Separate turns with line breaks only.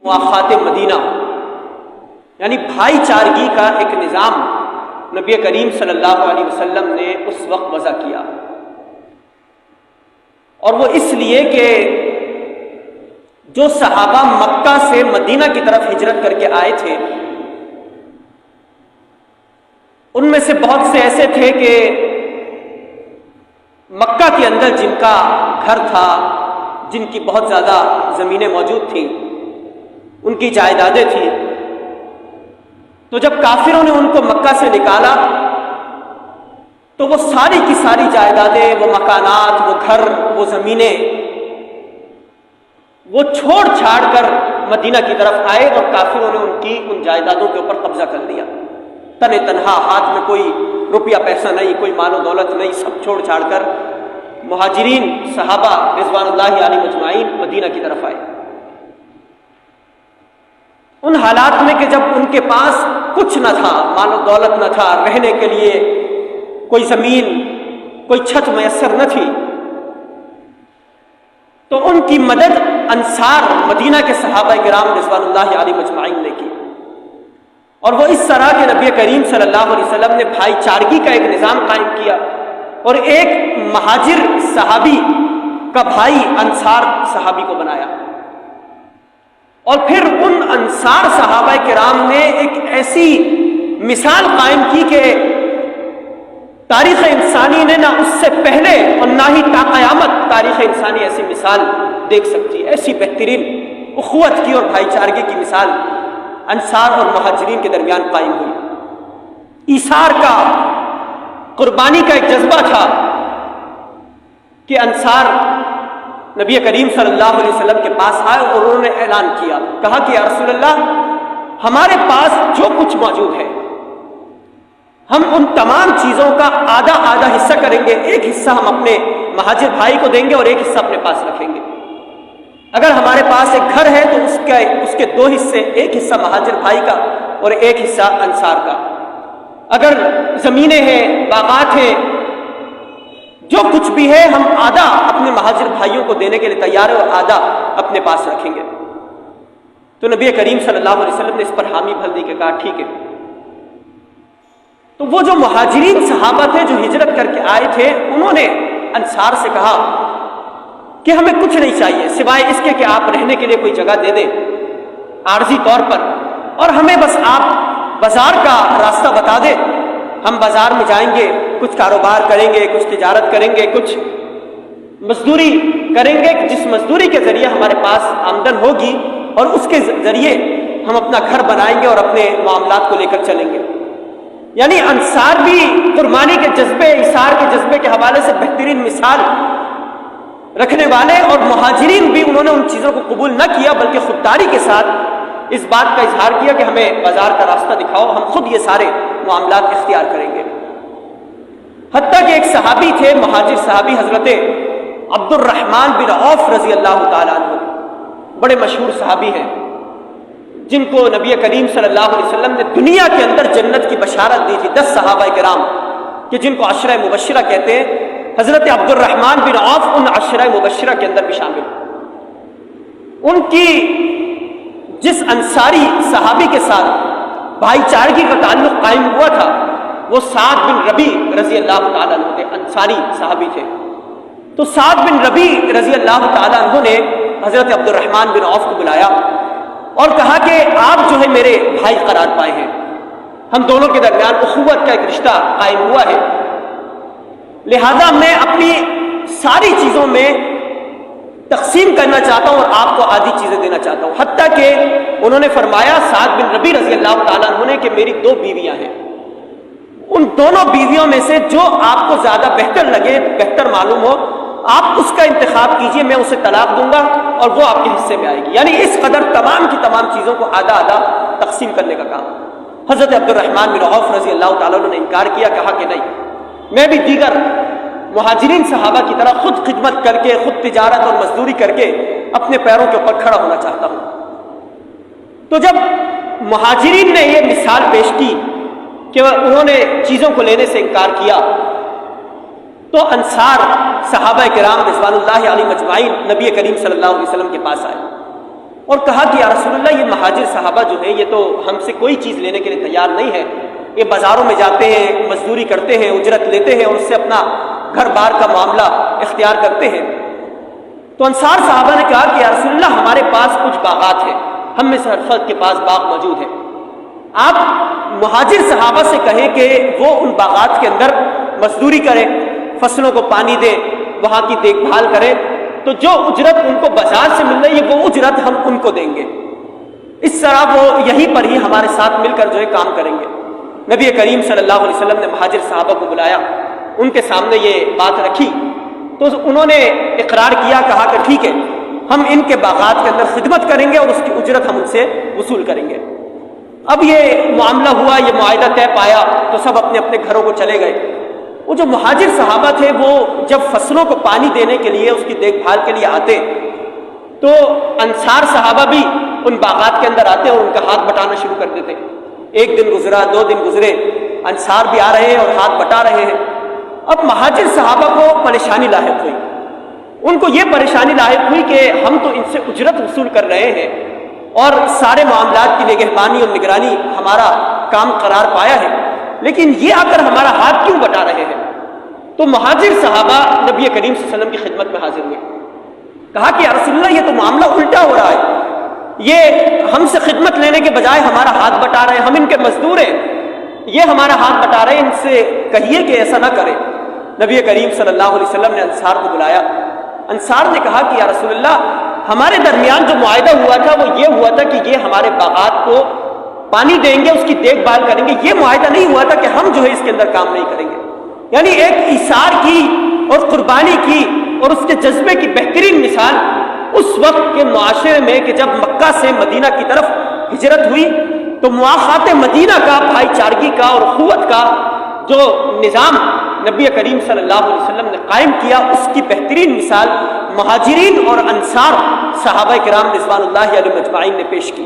مواخات مدینہ یعنی بھائی چارگی کا ایک نظام نبی کریم صلی اللہ علیہ وسلم نے اس وقت وضع کیا، اور وہ اس لیے کہ جو صحابہ مکہ سے مدینہ کی طرف ہجرت کر کے آئے تھے ان میں سے بہت سے ایسے تھے کہ مکہ کے اندر جن کا گھر تھا، جن کی بہت زیادہ زمینیں موجود تھیں، ان کی جائیدادیں تھیں، تو جب کافروں نے ان کو مکہ سے نکالا تو وہ ساری کی ساری جائیدادیں، وہ مکانات، وہ گھر، وہ زمینیں وہ چھوڑ چھاڑ کر مدینہ کی طرف آئے، اور کافروں نے ان جائیدادوں کے اوپر قبضہ کر لیا۔ تن تنہا، ہاتھ میں کوئی روپیہ پیسہ نہیں، کوئی مال و دولت نہیں، سب چھوڑ چھاڑ کر مہاجرین صحابہ رضوان اللہ علیہم اجمعین مدینہ کی طرف آئے۔ ان حالات میں کہ جب ان کے پاس کچھ نہ تھا، مال و دولت نہ تھا، رہنے کے لیے کوئی زمین، کوئی چھت میسر نہ تھی، تو ان کی مدد انصار مدینہ کے صحابہ کرام رضوان اللہ علیہم اجمعین نے کی، اور وہ اس طرح کے نبی کریم صلی اللہ علیہ وسلم نے بھائی چارگی کا ایک نظام قائم کیا، اور ایک مہاجر صحابی کا بھائی انصار صحابی کو بنایا، اور پھر ان انصار صحابہ کرام نے ایک ایسی مثال قائم کی کہ تاریخ انسانی نے نہ اس سے پہلے اور نہ ہی تا قیامت تاریخ انسانی ایسی مثال دیکھ سکتی ہے۔ ایسی بہترین اخوت کی اور بھائی چارگی کی مثال انصار اور مہاجرین کے درمیان قائم ہوئی۔ ایثار کا، قربانی کا ایک جذبہ تھا کہ انصار نبی کریم صلی اللہ علیہ وسلم کے پاس آئے اور انہوں نے اعلان کیا، کہا کہ یا رسول اللہ، ہمارے پاس جو کچھ موجود ہے ہم ان تمام چیزوں کا آدھا آدھا حصہ کریں گے، ایک حصہ ہم اپنے مہاجر بھائی کو دیں گے اور ایک حصہ اپنے پاس رکھیں گے۔ اگر ہمارے پاس ایک گھر ہے تو اس کے دو حصے، ایک حصہ مہاجر بھائی کا اور ایک حصہ انصار کا۔ اگر زمینیں ہیں، باغات ہیں، جو کچھ بھی ہے ہم آدھا اپنے مہاجر بھائیوں کو دینے کے لیے تیار ہیں اور آدھا اپنے پاس رکھیں گے۔ تو نبی کریم صلی اللہ علیہ وسلم نے اس پر حامی بھر دی کہ کہا ٹھیک ہے۔ تو وہ جو مہاجرین صحابہ تھے جو ہجرت کر کے آئے تھے، انہوں نے انصار سے کہا کہ ہمیں کچھ نہیں چاہیے سوائے اس کے کہ آپ رہنے کے لیے کوئی جگہ دے دیں عارضی طور پر، اور ہمیں بس آپ بازار کا راستہ بتا دیں، ہم بازار میں جائیں گے، کچھ کاروبار کریں گے، کچھ تجارت کریں گے، کچھ مزدوری کریں گے، جس مزدوری کے ذریعے ہمارے پاس آمدن ہوگی اور اس کے ذریعے ہم اپنا گھر بنائیں گے اور اپنے معاملات کو لے کر چلیں گے۔ یعنی انصار بھی قربانی کے جذبے، ایثار کے جذبے کے حوالے سے بہترین مثال رکھنے والے، اور مہاجرین بھی انہوں نے ان چیزوں کو قبول نہ کیا بلکہ خودداری کے ساتھ اس بات کا اظہار کیا کہ ہمیں بازار کا راستہ دکھاؤ، ہم خود یہ سارے معاملات اختیار کریں گے۔ حتیٰ کہ ایک صحابی تھے، مہاجر صحابی، حضرت عبد الرحمن بن عوف رضی اللہ تعالیٰ عنہ، بڑے مشہور صحابی ہیں جن کو نبی کریم صلی اللہ علیہ وسلم نے دنیا کے اندر جنت کی بشارت دی تھی، 10 صحابہ کرام کہ جن کو عشرہ مبشرہ کہتے ہیں، حضرت عبد الرحمن بن عوف ان عشرہ مبشرہ کے اندر بھی شامل۔ ان کی جس انصاری صحابی کے ساتھ بھائی چارگی کا تعلق قائم ہوا تھا وہ سعد بن ربیع رضی اللہ تعالیٰ عنہ تھے، انصاری صحابی تھے۔ تو سعد بن ربیع رضی اللہ تعالیٰ عنہ نے حضرت عبد الرحمن بن عوف کو بلایا اور کہا کہ آپ جو ہے میرے بھائی قرار پائے ہیں، ہم دونوں کے درمیان اخوت کا ایک رشتہ قائم ہوا ہے، لہذا میں اپنی ساری چیزوں میں تقسیم کرنا چاہتا ہوں اور آپ کو آدھی چیزیں دینا چاہتا ہوں۔ حتیٰ کہ انہوں نے فرمایا سعد بن ربیع رضی اللہ تعالیٰ عنہ نے کہ میری 2 بیویاں ہیں، ان دونوں بیویوں میں سے جو آپ کو زیادہ بہتر لگے، بہتر معلوم ہو، آپ اس کا انتخاب کیجئے، میں اسے طلاق دوں گا اور وہ آپ کے حصے میں آئے گی۔ یعنی اس قدر تمام کی تمام چیزوں کو آدھا آدھا تقسیم کرنے کا کام۔ حضرت عبد الرحمن بن عوف رضی اللہ تعالیٰ عنہ نے انکار کیا، کہا کہ نہیں، میں بھی دیگر مہاجرین صحابہ کی طرح خود خدمت کر کے، خود تجارت اور مزدوری کر کے اپنے پیروں کے اوپر کھڑا ہونا چاہتا ہوں۔ تو جب مہاجرین نے یہ مثال پیش کی کہ انہوں نے چیزوں کو لینے سے انکار کیا، تو انصار صحابہ کرام رضوان اللہ علیہ مجمعین نبی کریم صلی اللہ علیہ وسلم کے پاس آئے اور کہا کہ یا رسول اللہ یہ مہاجر صحابہ جو ہیں یہ تو ہم سے کوئی چیز لینے کے لیے تیار نہیں ہے، یہ بازاروں میں جاتے ہیں، مزدوری کرتے ہیں، اجرت لیتے ہیں اور اس سے اپنا گھر بار کا معاملہ اختیار کرتے ہیں۔ تو انصار صحابہ نے کہا کہ یا رسول اللہ ہمارے پاس کچھ باغات ہیں، ہم میں سے ہر فرد کے پاس باغ موجود ہے، آپ مہاجر صحابہ سے کہیں کہ وہ ان باغات کے اندر مزدوری کریں، فصلوں کو پانی دیں، وہاں کی دیکھ بھال کریں، تو جو اجرت ان کو بازار سے مل رہی ہے وہ اجرت ہم ان کو دیں گے، اس طرح وہ یہیں پر ہی ہمارے ساتھ مل کر جو ہے کام کریں گے۔ نبی کریم صلی اللہ علیہ وسلم نے مہاجر صحابہ کو بلایا، ان کے سامنے یہ بات رکھی تو انہوں نے اقرار کیا، کہا کہ ٹھیک ہے ہم ان کے باغات کے اندر خدمت کریں گے اور اس کی اجرت ہم ان سے وصول کریں گے۔ اب یہ معاملہ ہوا، یہ معاہدہ طے پایا تو سب اپنے اپنے گھروں کو چلے گئے۔ وہ جو مہاجر صحابہ تھے وہ جب فصلوں کو پانی دینے کے لیے، اس کی دیکھ بھال کے لیے آتے تو انصار صحابہ بھی ان باغات کے اندر آتے اور ان کا ہاتھ بٹانا شروع کر دیتے۔ ایک دن گزرا، 2 دن گزرے، انصار بھی آ رہے ہیں اور ہاتھ بٹا رہے ہیں۔ اب مہاجر صحابہ کو پریشانی لاحق ہوئی، ان کو یہ پریشانی لاحق ہوئی کہ ہم تو ان سے اجرت وصول کر رہے ہیں اور سارے معاملات کی نگہبانی اور نگرانی ہمارا کام قرار پایا ہے، لیکن یہ آ کر ہمارا ہاتھ کیوں بٹا رہے ہیں؟ تو مہاجر صحابہ نبی کریم صلی اللہ علیہ وسلم کی خدمت میں حاضر ہوئے، کہا کہ یا رسول اللہ یہ تو معاملہ الٹا ہو رہا ہے، یہ ہم سے خدمت لینے کے بجائے ہمارا ہاتھ بٹا رہے ہیں، ہم ان کے مزدور ہیں، یہ ہمارا ہاتھ بٹا رہے ہیں، ان سے کہیے کہ ایسا نہ کرے۔ نبی کریم صلی اللہ علیہ وسلم نے انصار کو بلایا، انصار نے کہا کہ یا رسول اللہ ہمارے درمیان جو معاہدہ ہوا تھا وہ یہ ہوا تھا کہ یہ ہمارے باغات کو پانی دیں گے، اس کی دیکھ بھال کریں گے، یہ معاہدہ نہیں ہوا تھا کہ ہم جو ہے اس کے اندر کام نہیں کریں گے۔ یعنی ایک ایثار کی اور قربانی کی اور اس کے جذبے کی بہترین مثال اس وقت کے معاشرے میں کہ جب مکہ سے مدینہ کی طرف ہجرت ہوئی تو مواخات مدینہ کا، بھائی چارگی کا اور اخوت کا جو نظام نبی کریم صلی اللہ علیہ وسلم نے قائم کیا، اس کی بہترین مثال مہاجرین اور انصار صحابہ کرام رضوان اللہ علیہم اجمعین نے پیش کی۔